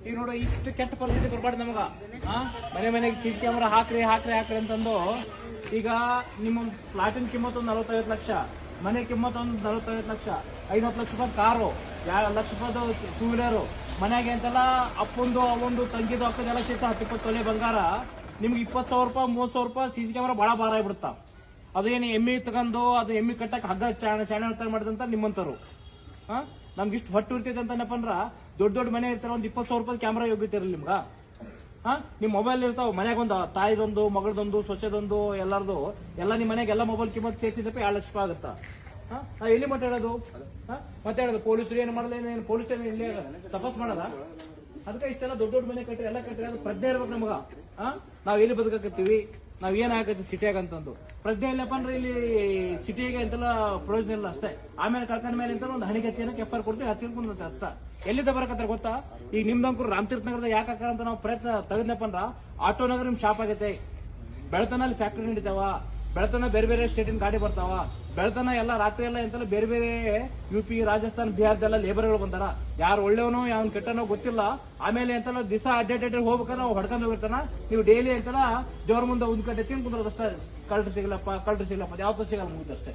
ಈಗ ನೋಡು ಇಷ್ಟು ಕೆಟ್ಟ ಪರಿಸ್ಥಿತಿ ಬರ್ಬಾರ್ದು ನಮಗ. ಮನೆ ಮನೆಗೆ ಸಿಸಿ ಕ್ಯಾಮ್ರಾ ಹಾಕ್ರಿ ಹಾಕ್ರಿ ಹಾಕ್ರಿ ಅಂತಂದು ಈಗ ನಿಮ್ಮ ಫ್ಲಾಟಿನ ಕಿಮ್ಮತ್ ಒಂದು 40-50 ಲಕ್ಷ, ಮನೆ ಕಿಮ್ಮತ್ ಒಂದು 40-50 ಲಕ್ಷ, 5-10 ಲಕ್ಷ ರೂಪಾಯಿ ಕಾರು, 2 ಲಕ್ಷ ರೂಪಾಯಿ ಟೂ ವೀಲರು, ಮನೆಗೆ ಅಂತೆಲ್ಲ ಅಪ್ಪೊಂದು ಅವೊಂದು ತಂಗಿದು ಅಕ್ಕದೆಲ್ಲ ಸಿಗ್ತಾ 10-20 ತೊಲೆ ಬಂಗಾರ ನಿಮ್ಗೆ 20,000 ರೂಪಾಯಿ 30,000 ರೂಪಾಯಿ ಸಿಸಿ ಕ್ಯಾಮ್ರಾ ಬಹಳ ಭಾರ ಆಗ್ಬಿಡುತ್ತಾ. ಅದು ಏನು ಎಮ್ಮಿ ತಗೊಂಡು ಅದು ಎಮ್ಮಿ ಕಟ್ಟಕ್ಕೆ ಹಗ್ಗ ಶಾಣೆ ಮಾಡಿದಂತ ನಿಮ್ಮಂತರು ನಮ್ಗೆ ಇಷ್ಟು ಹೊಟ್ಟು ಇರ್ತೈತೆ ಅಂತನಪ್ಪ ಅಂದ್ರ ದೊಡ್ಡ ಮನೆ ಇರ್ತಾರ ಒಂದು 20,000 ರೂಪಾಯಿ ಕ್ಯಾಮ್ರಾ ಯೋಗ್ಯತಿರಲ್ಲ ನಿಮ್ಗ. ನಿಮ್ ಮೊಬೈಲ್ ಇರ್ತಾವ ಮನ್ಯಾಗೊಂದು ತಾಯಿದೊಂದು ಮಗಳದೊಂದು ಸೊಸೆದೊಂದು ಎಲ್ಲಾರ್ದು ಎಲ್ಲ ನಿಮ್ ಮನೆಗೆ ಎಲ್ಲ ಮೊಬೈಲ್ ಕಿಮ್ಮತ್ ಸೇರಿಸಿದಪ್ಪ 2 ಲಕ್ಷ ರೂಪಾಯಿ ಆಗುತ್ತಾ. ಎಲ್ಲಿ ಮಾತಾಡೋದು ಮಾತಾಡೋದು ಪೊಲೀಸರು ಏನು ಮಾಡಲ್ಲ, ಏನು ಪೊಲೀಸರು ಇಲ್ಲಿ ತಪಾಸ್ ಮಾಡಲ್ಲ. ಅದಕ್ಕೆ ಇಷ್ಟೆಲ್ಲ ದೊಡ್ಡ ಮನೆ ಕಟ್ಟಿ ಎಲ್ಲ ಕಟ್ಟಿ ಅದು ಪ್ರಜ್ಞೆ ಇರ್ಬೇಕು ನಮಗ. ನಾವ್ ಎಲ್ಲಿ ಬದುಕತ್ತೀವಿ, ನಾವ್ ಏನ್ ಆಗತ್ತೆ ಸಿಟಿಯಾಗ ಅಂತಂದು ಪ್ರಜ್ಞೆ ಇಲ್ಲಪ್ಪ ಅಂದ್ರೆ ಇಲ್ಲಿ ಸಿಟಿಗೆ ಅಂತೆಲ್ಲ ಪ್ರಯೋಜನ ಇಲ್ಲ ಅಷ್ಟೇ. ಆಮೇಲೆ ಕಳ್ಕೊಂಡ ಮೇಲೆ ಅಂತ ಒಂದು ಹಣಿಗೆ ಹಚ್ಚಿನಕ್ಕೆ FIR ಕೊಡ್ತೀವಿ, ಹಚ್ಚಿರ್ಕೊಂಡ್ ಅಷ್ಟ ಎಲ್ಲಿಂದ ಬರಕತ್ತಾರ ಗೊತ್ತಾ. ಈಗ ನಿಮ್ದಂಕರು ರಾಮತೀರ್ಥ ನಗರದ ಯಾಕೆ ಹಾಕಾರ ಅಂತ ನಾವು ಪ್ರಯತ್ನ ತೆಗೆದ್ನಪ್ಪ ಅಂದ್ರ ಆಟೋ ನಗರ ನಿಮ್ ಶಾಪ್ ಆಗೈತೆ. ಬೆಳತನ ಅಲ್ಲಿ ಫ್ಯಾಕ್ಟರಿ ನಡೀತಾವ, ಬೆಳತನ ಬೇರೆ ಬೇರೆ ಸ್ಟೇಟಿನ ಗಾಡಿ ಬರ್ತಾವ, ಬೆಳತನ ಎಲ್ಲ ರಾತ್ರಿ ಎಲ್ಲ ಎಂತೆಲ್ಲ ಬೇರೆ ಬೇರೆ UP ರಾಜಸ್ಥಾನ್ ಬಿಹಾರದೆಲ್ಲ ಲೇಬರ್ಗಳು ಬಂದಾರ. ಯಾರು ಒಳ್ಳೆಯವನೋ ಯಾವನ್ ಕೆಟ್ಟನೋ ಗೊತ್ತಿಲ್ಲ. ಆಮೇಲೆ ಎಂತೆಲ್ಲ ದಿವಸ ಅಡ್ಡೇಟ್ ಹೋಗ್ಬೇಕಾದ್ರೆ ನಾವು ಹೊಡ್ಕೊಂಡು ಹೋಗಿರ್ತಾನ. ನೀವು ಡೈಲಿ ಎಂತೆಲ್ಲ ದೇವ್ರ ಮುಂದೆ ಒಂದು ಕಡೆ ಹೆಚ್ಚಿನ ಕುಂದ್ರದಷ್ಟೇ, ಕಳ್ರು ಸಿಗಲಪ್ಪ ಯಾವತ್ತೂ ಸಿಗಲ್ಲ ಮುಗಿದಷ್ಟೇ.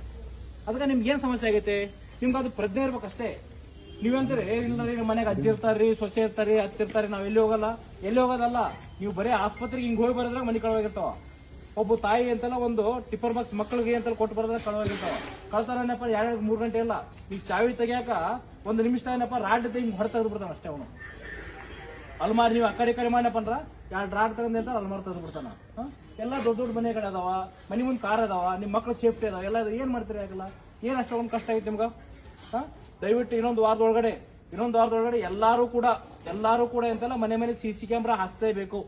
ಅದಕ್ಕೆ ನಿಮ್ಗೆ ಏನ್ ಸಮಸ್ಯೆ ಆಗೈತೆ, ನಿಮ್ಗೆ ಅದು ಪ್ರಜ್ಞೆ ಇರ್ಬೇಕಷ್ಟೇ. ನೀವಂತೀರಿ ಇಲ್ಲ ರೀ ಮನೆಗೆ ಅಜ್ಜಿ ಇರ್ತಾರ್ರಿ, ಸೊಸೆ ಇರ್ತಾರಿ, ಹತ್ತಿರ್ತಾರಿ, ನಾವ್ ಎಲ್ಲಿ ಹೋಗೋದಲ್ಲ. ನೀವು ಬರೀ ಆಸ್ಪತ್ರೆಗೆ ಹಿಂಗ್ ಹೋಗಿ ಬರೋದ್ರಾಗ ಮನೆ ಕಳವಾಗಿರ್ತಾವ. ಒಬ್ಬ ತಾಯಿ ಅಂತೆಲ್ಲ ಒಂದು ಟಿಪ್ಪರ್ ಬಾಕ್ಸ್ ಮಕ್ಕಳಿಗೆ ಅಂತ ಕೊಟ್ಟು ಬರೋದ್ರಾಗ ಕಳವಾಗಿರ್ತಾವ. ಕಳ್ತಾರ ಏನಪ್ಪ 2-3 ಗಂಟೆ ಇಲ್ಲ. ಈಗ ಚಾವಿ ತೆಗಿಯಾಕ 1 ನಿಮಿಷ ಏನಪ್ಪ ರಾಡ್ ಹಿಂಗ್ ಹೊರ ತೆಗೆದು ಬಿಡ್ತಾನ ಅಷ್ಟೇ ಅವನು. ಅಲ್ಮಾರಿ ನೀವು ಅಕ್ಕಡಿ ಕಡೆ ಮಾಡಪ್ಪ ಅಂದ್ರ 2 ರಾಡ್ ತಗೊಂಡ್ ಅಂತ ಅಲ್ಮಾರಿ ತೆಗೆದು ಬಿಡ್ತಾನ. ಎಲ್ಲ ದೊಡ್ಡ ಮನೆಗಳು ಅದಾವ, ಮನೆ ಮುಂದೆ ಕಾರ್ ಅದಾವ, ನಿಮ್ ಮಕ್ಳು ಸೇಫ್ಟಿ ಅದಾವ, ಎಲ್ಲ ಏನ್ ಮಾಡ್ತೀರಿ ಆಗಲ್ಲ. ಏನ್ ಅಷ್ಟೊಂದು ಕಷ್ಟ ಐತಿ ನಿಮ್ಗ. ದಯವಿಟ್ಟು ಇನ್ನೊಂದು ವಾರದೊಳಗಡೆ ಎಲ್ಲಾರು ಕೂಡ ಎಂತೆಲ್ಲ ಮನೆ ಸಿಸಿ ಕ್ಯಾಮ್ರಾ ಹಾಕ್ಲೇಬೇಕು.